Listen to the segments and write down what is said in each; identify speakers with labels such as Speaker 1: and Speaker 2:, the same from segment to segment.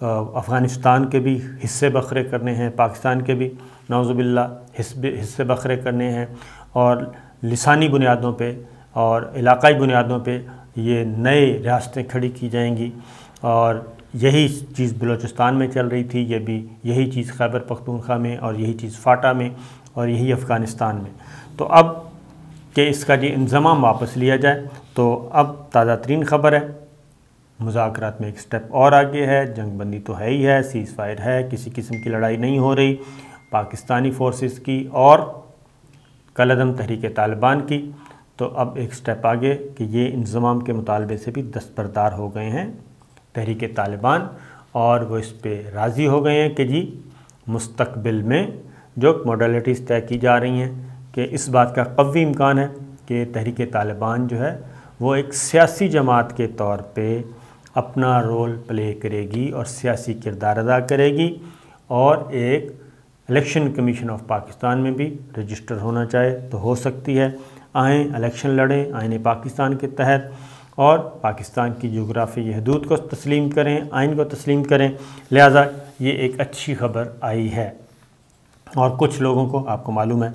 Speaker 1: افغانستان کے بھی حصے بکھرے کرنے ہیں، پاکستان کے بھی نعوذ باللہ حصے بکھرے کرنے ہیں، اور لسانی بنیادوں پہ اور علاقائی بنیادوں پہ یہ نئے ریاستیں کھڑی کی جائیں گی، اور یہی چیز بلوچستان میں چل رہی تھی، یہ بھی یہی چیز خیبر پختونخوا میں، اور یہی چیز فاٹا میں، اور یہی افغانستان میں۔ تو اب کہ اس کا انضمام واپس لیا جائے، تو اب تازہ ترین خبر ہے، مذاکرات میں ایک سٹیپ اور آگے ہے، جنگ بندی تو ہے ہی ہے، سیز فائر ہے، کسی قسم کی لڑائی نہیں ہو رہی پاکستانی فورسز کی اور کالعدم تحریک طالبان کی۔ تو اب ایک سٹیپ آگے کہ یہ انضمام کے مطالبے سے بھی دستبردار ہو گئے ہیں تحریک طالبان، اور وہ اس پہ راضی ہو گئے ہیں کہ جی مستقبل میں جو موڈیلٹیز طے کی جا رہی ہیں کہ اس بات کا قوی امکان ہے کہ تحریک طالبان جو ہے وہ ایک سیاسی جماعت کے طور پہ اپنا رول پلے کرے گی اور سیاسی کردار ادا کرے گی، اور ایک الیکشن کمیشن آف پاکستان میں بھی رجسٹر ہونا چاہے تو ہو سکتی ہے۔ آئیں الیکشن لڑیں آئین پاکستان کے تحت، اور پاکستان کی جغرافیائی حدود کو تسلیم کریں، آئین کو تسلیم کریں، لہٰذا یہ ایک اچھی خبر آئی ہے۔ اور کچھ لوگوں کو آپ کو معلوم ہے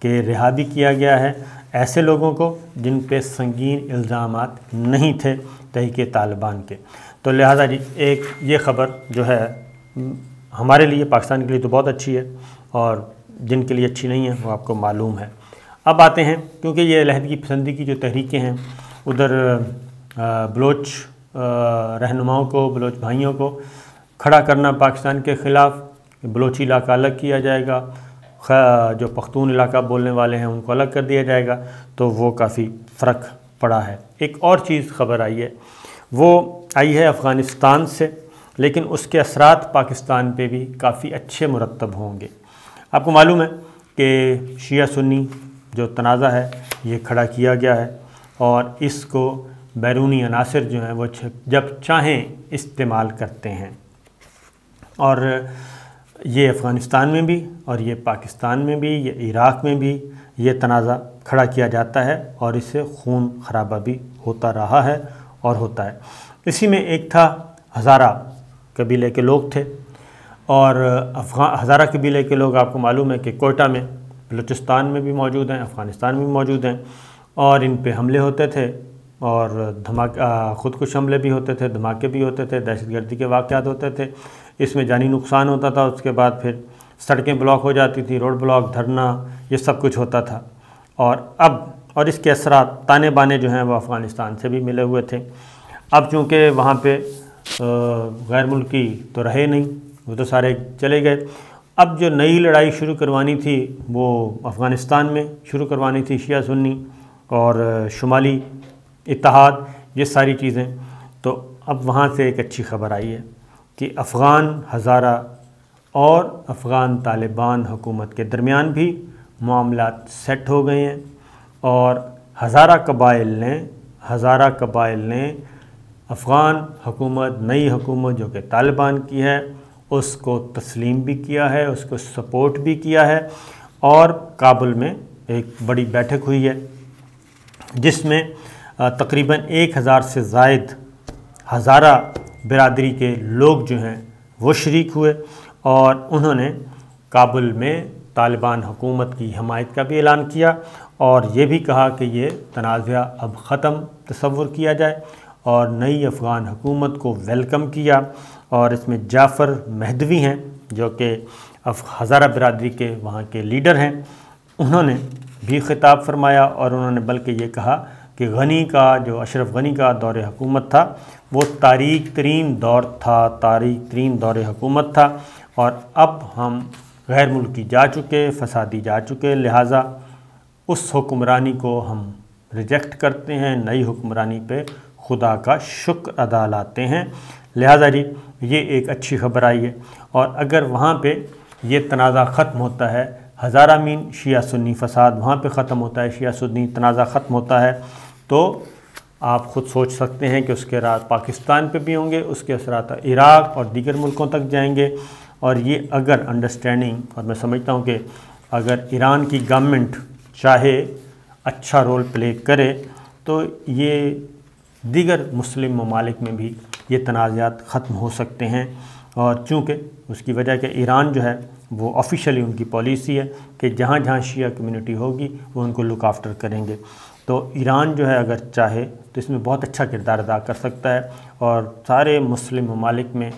Speaker 1: کہ رہا بھی کیا گیا ہے، ایسے لوگوں کو جن پہ سنگین الزامات نہیں تھے تحریک طالبان کے۔ تو لہٰذا ایک یہ خبر جو ہے ہمارے لیے پاکستان کے لیے تو بہت اچھی ہے، اور جن کے لیے اچھی نہیں ہے وہ آپ کو معلوم ہے۔ اب آتے ہیں، کیونکہ یہ علیحدگی پسندی کی جو تحریکیں ہیں ادھر بلوچ رہنماؤں کو، بلوچ بھائیوں کو کھڑا کرنا پاکستان کے خلاف، بلوچی علاقہ الگ کیا جائے گا، جو پختون علاقہ بولنے والے ہیں ان کو الگ کر دیا جائے گا، تو وہ کافی فرق پڑا ہے۔ ایک اور چیز خبر آئی ہے، وہ آئی ہے افغانستان سے، لیکن اس کے اثرات پاکستان پہ بھی کافی اچھے مرتب ہوں گے۔ آپ کو معلوم ہے کہ شیعہ سنی جو تنازع ہے یہ کھڑا کیا گیا ہے، اور اس کو بیرونی عناصر جو ہیں وہ جب چاہیں استعمال کرتے ہیں، اور یہ افغانستان میں بھی اور یہ پاکستان میں بھی، یہ عراق میں بھی یہ تنازع کھڑا کیا جاتا ہے، اور اس سے خون خرابہ بھی ہوتا رہا ہے اور ہوتا ہے۔ اسی میں ایک تھا ہزارہ قبیلے کے لوگ تھے، اور ہزارہ قبیلے کے لوگ آپ کو معلوم ہے کہ کوئٹہ میں، بلوچستان میں بھی موجود ہیں، افغانستان میں بھی موجود ہیں، اور ان پہ حملے ہوتے تھے، اور خودکش حملے بھی ہوتے تھے، دھماکے بھی ہوتے تھے، دہشت گردی کے واقعات ہوتے تھے، اس میں جانی نقصان ہوتا تھا، اس کے بعد پھر سڑکیں بلاک ہو جاتی تھی، روڈ بلاک، دھرنا، یہ سب کچھ ہوتا تھا۔ اور اس کے اثرات تانے بانے جو ہیں وہ افغانستان سے بھی ملے ہوئے تھے۔ اب چونکہ وہاں پہ غیر ملکی تو رہے نہیں، وہ تو سارے چلے گئے، اب جو نئی لڑائی شروع کروانی تھی وہ افغانستان میں شروع کروانی تھی، شیعہ سنی اور شمالی اتحاد، یہ ساری چیزیں۔ تو اب وہاں سے ایک اچھی خبر آئی ہے کہ افغان ہزارہ اور افغان طالبان حکومت کے درمیان بھی معاملات سیٹ ہو گئے ہیں، اور ہزارہ قبائل نے افغان حکومت، نئی حکومت جو کہ طالبان کی ہے، اس کو تسلیم بھی کیا ہے، اس کو سپورٹ بھی کیا ہے، اور کابل میں ایک بڑی بیٹھک ہوئی ہے جس میں تقریباً 1000 سے زائد ہزارہ برادری کے لوگ جو ہیں وہ شریک ہوئے، اور انہوں نے کابل میں طالبان حکومت کی حمایت کا بھی اعلان کیا، اور یہ بھی کہا کہ یہ تنازع اب ختم تصور کیا جائے، اور نئی افغان حکومت کو ویلکم کیا۔ اور اس میں جعفر مہدوی ہیں جو کہ ہزارہ برادری کے وہاں کے لیڈر ہیں، انہوں نے بھی خطاب فرمایا، اور انہوں نے بلکہ یہ کہا کہ غنی کا جو اشرف غنی کا دور حکومت تھا وہ تاریک ترین دور حکومت تھا، اور اب ہم غیر ملکی جا چکے، فسادی جا چکے، لہٰذا اس حکمرانی کو ہم ریجیکٹ کرتے ہیں، نئی حکمرانی پہ خدا کا شکر ادا لاتے ہیں۔ لہٰذا یہ ایک اچھی خبر آئی ہے، اور اگر وہاں پہ یہ تنازع ختم ہوتا ہے، ہزارہ مین شیعہ سنی فساد وہاں پہ ختم ہوتا ہے، شیعہ سنی تنازع ختم ہوتا ہے، تو آپ خود سوچ سکتے ہیں کہ اس کے اثرات پاکستان پہ بھی ہوں گے، اس کے اثرات عراق اور دیگر ملکوں تک جائیں گے۔ اور یہ اگر انڈرسٹینڈنگ، اور میں سمجھتا ہوں کہ اگر ایران کی گورنمنٹ چاہے اچھا رول پلے کرے تو یہ دیگر مسلم ممالک میں بھی یہ تنازعات ختم ہو سکتے ہیں، اور چونکہ اس کی وجہ کہ ایران جو ہے وہ آفیشلی ان کی پالیسی ہے کہ جہاں جہاں شیعہ کمیونٹی ہوگی وہ ان کو لک آفٹر کریں گے. تو ایران جو ہے اگر چاہے تو اس میں بہت اچھا کردار ادا کر سکتا ہے اور سارے مسلم ممالک میں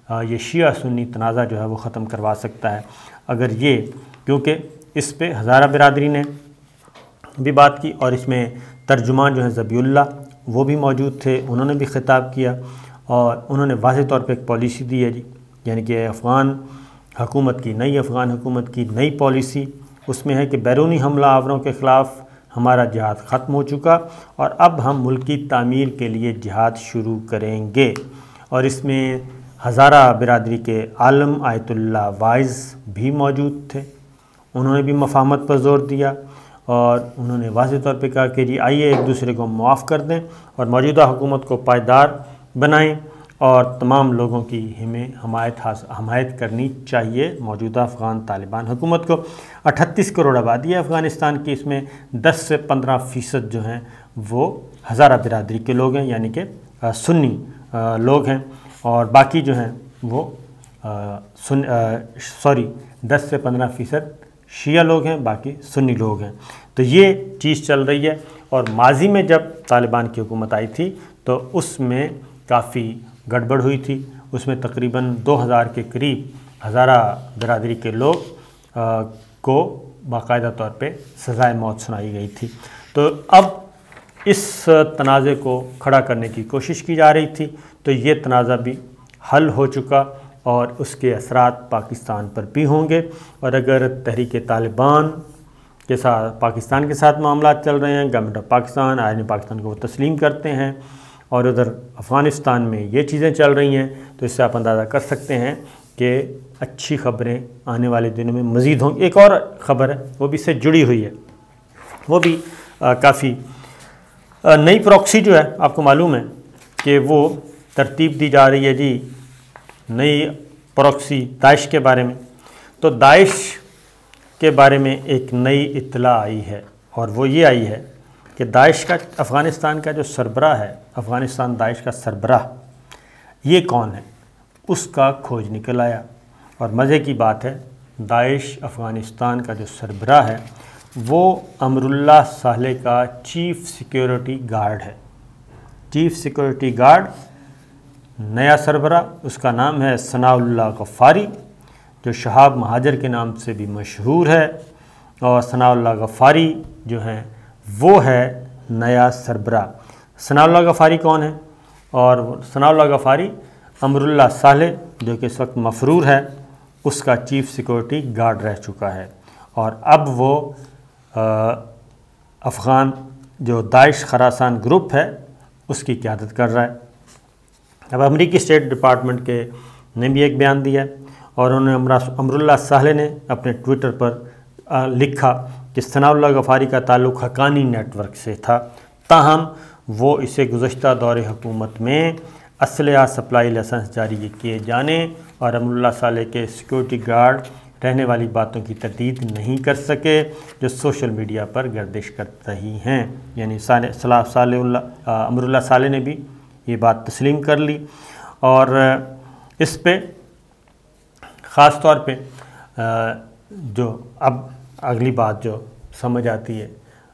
Speaker 1: یہ شیعہ سنی تنازع جو ہے وہ ختم کروا سکتا ہے اگر یہ، کیونکہ اس پہ ہزارہ برادری نے بھی بات کی اور اس میں ترجمان جو ہیں ذبیح اللہ وہ بھی موجود تھے، انہوں نے بھی خطاب کیا اور انہوں نے واضح طور پہ ایک پالیسی دی ہے جی، یعنی کہ افغان حکومت کی، نئی افغان حکومت کی نئی پالیسی اس میں ہے کہ بیرونی حملہ آوروں کے خلاف ہمارا جہاد ختم ہو چکا اور اب ہم ملکی تعمیر کے لیے جہاد شروع کریں گے. اور اس میں ہزارہ برادری کے عالم آیت اللہ وائز بھی موجود تھے، انہوں نے بھی مفاہمت پر زور دیا اور انہوں نے واضح طور پہ کہا کہ جی آئیے ایک دوسرے کو معاف کر دیں اور موجودہ حکومت کو پائیدار بنائیں اور تمام لوگوں کی حمایت کرنی چاہیے موجودہ افغان طالبان حکومت کو. 38 کروڑ آبادی ہے افغانستان کی، اس میں 10 سے 15% جو ہیں وہ ہزارہ برادری کے لوگ ہیں، یعنی کہ سنی لوگ ہیں اور باقی جو ہیں وہ 10 سے 15% شیعہ لوگ ہیں، باقی سنی لوگ ہیں. تو یہ چیز چل رہی ہے اور ماضی میں جب طالبان کی حکومت آئی تھی تو اس میں کافی گڑبڑ ہوئی تھی، اس میں تقریباً 2000 کے قریب ہزارہ برادری کے لوگ کو باقاعدہ طور پہ سزائے موت سنائی گئی تھی. تو اب اس تنازع کو کھڑا کرنے کی کوشش کی جا رہی تھی، تو یہ تنازع بھی حل ہو چکا اور اس کے اثرات پاکستان پر بھی ہوں گے. اور اگر تحریک طالبان کے ساتھ پاکستان کے ساتھ معاملات چل رہے ہیں، گورنمنٹ آف پاکستان آئین پاکستان کو وہ تسلیم کرتے ہیں اور ادھر افغانستان میں یہ چیزیں چل رہی ہیں، تو اس سے آپ اندازہ کر سکتے ہیں کہ اچھی خبریں آنے والے دنوں میں مزید ہوں گی. ایک اور خبر ہے وہ بھی اس سے جڑی ہوئی ہے، وہ بھی کافی نئی پروکسی جو ہے آپ کو معلوم ہے کہ وہ ترتیب دی جا رہی ہے جی، نئی پروکسی داعش کے بارے میں. تو داعش کے بارے میں ایک نئی اطلاع آئی ہے اور وہ یہ آئی ہے کہ داعش کا افغانستان کا جو سربراہ ہے، افغانستان داعش کا سربراہ یہ کون ہے، اس کا کھوج نکل آیا. اور مزے کی بات ہے داعش افغانستان کا جو سربراہ ہے وہ امراللہ صالح کا چیف سیکیورٹی گارڈ ہے. چیف سیکیورٹی گارڈ نیا سربراہ، اس کا نام ہے ثناء اللہ غفاری، جو شہاب مہاجر کے نام سے بھی مشہور ہے. اور ثناء اللہ غفاری جو ہیں وہ ہے نیا سربراہ. ثناء اللہ غفاری کون ہے؟ اور ثناء اللہ غفاری امراللہ صالح جو کہ اس وقت مفرور ہے اس کا چیف سیکورٹی گارڈ رہ چکا ہے اور اب وہ افغان جو داعش خراسان گروپ ہے اس کی قیادت کر رہا ہے. اب امریکی اسٹیٹ ڈپارٹمنٹ کے نے بھی ایک بیان دیا ہے اور انہوں نے امراللہ صالح نے اپنے ٹویٹر پر لکھا کہ ثناء اللہ غفاری کا تعلق حقانی نیٹ ورک سے تھا، تاہم وہ اسے گزشتہ دور حکومت میں اسلحہ سپلائی لائسنس جاری کیے جانے اور امراللہ صالح کے سیکورٹی گارڈ رہنے والی باتوں کی تردید نہیں کر سکے جو سوشل میڈیا پر گردش کر رہی ہیں. یعنی امراللہ صالح نے بھی یہ بات تسلیم کر لی اور اس پہ خاص طور پہ جو اب اگلی بات جو سمجھ آتی ہے،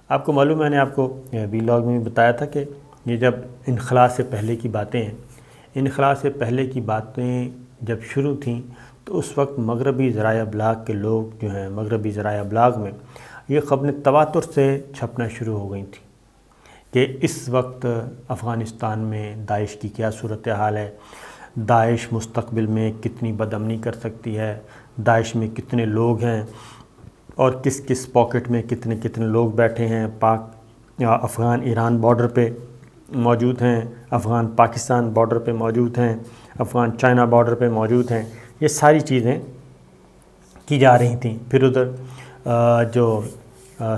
Speaker 1: آپ کو معلوم ہے، میں نے آپ کو ویلاگ میں بھی بتایا تھا کہ یہ جب انخلاء سے پہلے کی باتیں ہیں، انخلاء سے پہلے کی باتیں جب شروع تھیں تو اس وقت مغربی ذرائع ابلاغ کے لوگ جو ہیں، مغربی ذرائع ابلاغ میں یہ خبریں تواتر سے چھپنا شروع ہو گئی تھیں کہ اس وقت افغانستان میں داعش کی کیا صورتحال ہے، داعش مستقبل میں کتنی بدامنی کر سکتی ہے، داعش میں کتنے لوگ ہیں اور کس کس پاکٹ میں کتنے کتنے لوگ بیٹھے ہیں، افغان ایران بارڈر پہ موجود ہیں، افغان پاکستان بارڈر پہ موجود ہیں، افغان چائنا بارڈر پہ موجود ہیں. یہ ساری چیزیں کی جا رہی تھیں. پھر ادھر جو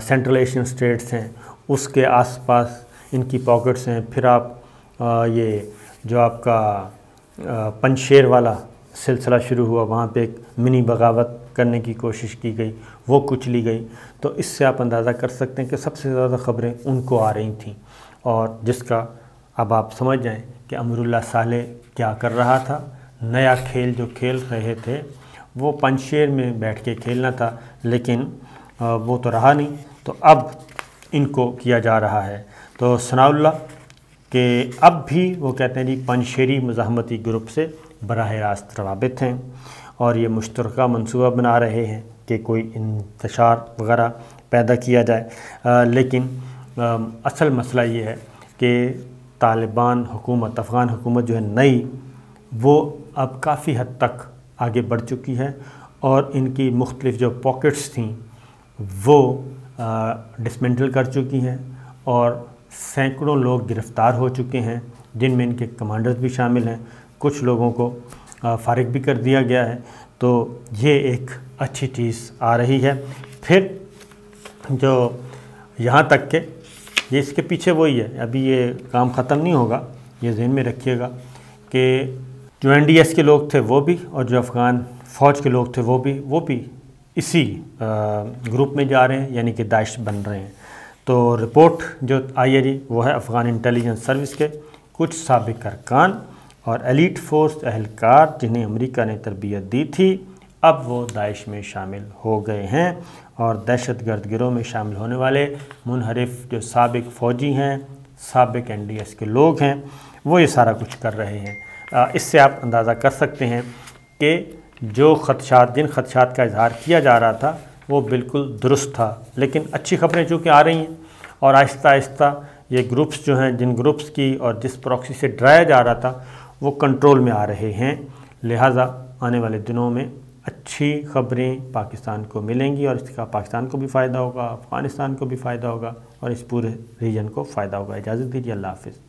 Speaker 1: سینٹرل ایشین اسٹیٹس ہیں اس کے آس پاس ان کی پاکٹس ہیں. پھر آپ یہ جو آپ کا پنشیر والا سلسلہ شروع ہوا، وہاں پہ ایک منی بغاوت کرنے کی کوشش کی گئی، وہ کچلی گئی. تو اس سے آپ اندازہ کر سکتے ہیں کہ سب سے زیادہ خبریں ان کو آ رہی تھیں اور جس کا اب آپ سمجھ جائیں کہ امراللہ صالح کیا کر رہا تھا، نیا کھیل جو کھیل رہے تھے وہ پنجشیر میں بیٹھ کے کھیلنا تھا، لیکن وہ تو رہا نہیں، تو اب ان کو کیا جا رہا ہے۔ تو ثناء اللہ کہ اب بھی وہ کہتے ہیں جی پنجشیری مزاحمتی گروپ سے براہ راست روابط ہیں، اور یہ مشترکہ منصوبہ بنا رہے ہیں کہ کوئی انتشار وغیرہ پیدا کیا جائے، لیکن اصل مسئلہ یہ ہے کہ طالبان حکومت، افغان حکومت جو ہے نئی، وہ اب کافی حد تک آگے بڑھ چکی ہے، اور ان کی مختلف جو پاکٹس تھیں وہ ڈسمنٹل کر چکی ہیں، اور سینکڑوں لوگ گرفتار ہو چکے ہیں، جن میں ان کے کمانڈرز بھی شامل ہیں، کچھ لوگوں کو فارغ بھی کر دیا گیا ہے۔ تو یہ ایک اچھی چیز آ رہی ہے۔ پھر جو یہاں تک کہ یہ اس کے پیچھے وہی ہے، ابھی یہ کام ختم نہیں ہوگا، یہ ذہن میں رکھیے گا کہ جو NDS کے لوگ تھے وہ بھی، اور جو افغان فوج کے لوگ تھے وہ بھی اسی گروپ میں جا رہے ہیں، یعنی کہ داعش بن رہے ہیں۔ تو رپورٹ جو آئی ہے جی وہ ہے افغان انٹیلیجنس سروس کے کچھ سابق ارکان اور ایلیٹ فورس اہلکار جنہیں امریکہ نے تربیت دی تھی، اب وہ داعش میں شامل ہو گئے ہیں، اور دہشت گرد گروہ میں شامل ہونے والے منحرف جو سابق فوجی ہیں، سابق NDS کے لوگ ہیں، وہ یہ سارا کچھ کر رہے ہیں۔ اس سے آپ اندازہ کر سکتے ہیں کہ جو خدشات، جن خدشات کا اظہار کیا جا رہا تھا وہ بالکل درست تھا، لیکن اچھی خبریں چونکہ آ رہی ہیں، اور آہستہ آہستہ یہ گروپس جو ہیں، جن گروپس کی اور جس پراکسی سے ڈرایا جا رہا تھا وہ کنٹرول میں آ رہے ہیں، لہٰذا آنے والے دنوں میں اچھی خبریں پاکستان کو ملیں گی، اور اس کا پاکستان کو بھی فائدہ ہوگا، افغانستان کو بھی فائدہ ہوگا، اور اس پورے ریجن کو فائدہ ہوگا۔ اجازت دیجیے، اللہ حافظ۔